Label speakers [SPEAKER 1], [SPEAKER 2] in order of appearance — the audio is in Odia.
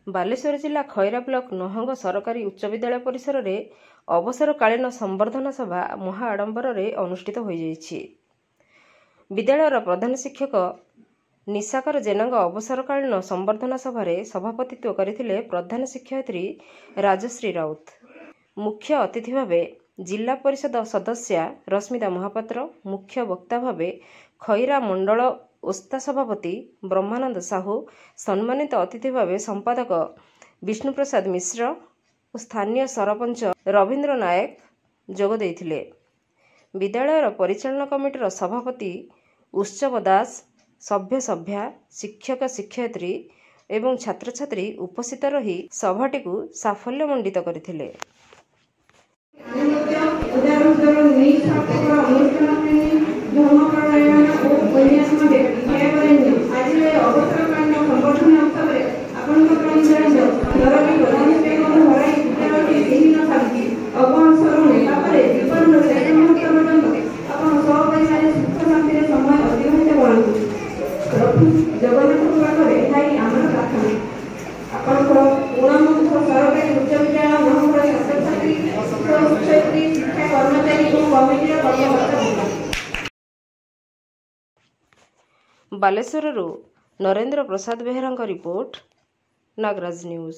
[SPEAKER 1] ବାଲେଶ୍ୱର ଜିଲ୍ଲା ଖଇରା ବ୍ଲକ ନହଙ୍ଗ ସରକାରୀ ଉଚ୍ଚ ବିଦ୍ୟାଳୟ ପରିସରରେ ଅବସରକାଳୀନ ସମ୍ବର୍ଦ୍ଧନା ସଭା ମହା ଆଡମ୍ବରରେ ଅନୁଷ୍ଠିତ ହୋଇଯାଇଛି। ବିଦ୍ୟାଳୟର ପ୍ରଧାନ ଶିକ୍ଷକ ନିଶାକର ଜେନାଙ୍କ ଅବସରକାଳୀନ ସମ୍ବର୍ଦ୍ଧନା ସଭାରେ ସଭାପତିତ୍ୱ କରିଥିଲେ ପ୍ରଧାନ ଶିକ୍ଷୟିତ୍ରୀ ରାଜଶ୍ରୀ ରାଉତ। ମୁଖ୍ୟ ଅତିଥି ଭାବେ ଜିଲ୍ଲା ପରିଷଦ ସଦସ୍ୟା ରଶ୍ମିତା ମହାପାତ୍ର, ମୁଖ୍ୟ ବକ୍ତା ଭାବେ ଖଇରା ମଣ୍ଡଳ ଓସ୍ତା ସଭାପତି ବ୍ରହ୍ମାନନ୍ଦ ସାହୁ, ସମ୍ମାନିତ ଅତିଥି ଭାବେ ସମ୍ପାଦକ ବିଷ୍ଣୁପ୍ରସାଦ ମିଶ୍ର ଓ ସ୍ଥାନୀୟ ସରପଞ୍ଚ ରବୀନ୍ଦ୍ର ନାୟକ ଯୋଗ ଦେଇଥିଲେ। ବିଦ୍ୟାଳୟର ପରିଚାଳନା କମିଟିର ସଭାପତି ଉତ୍ସବ ଦାସ, ସଭ୍ୟ, ଶିକ୍ଷକ, ଶିକ୍ଷୟିତ୍ରୀ ଏବଂ ଛାତ୍ରଛାତ୍ରୀ ଉପସ୍ଥିତ ରହି ସଭାଟିକୁ ସାଫଲ୍ୟମଣ୍ଡିତ କରିଥିଲେ। ବାଲେଶ୍ୱରରୁ ନରେନ୍ଦ୍ର ପ୍ରସାଦ ବେହେରାଙ୍କ ରିପୋର୍ଟ, ନାଗରାଜ ନ୍ୟୁଜ।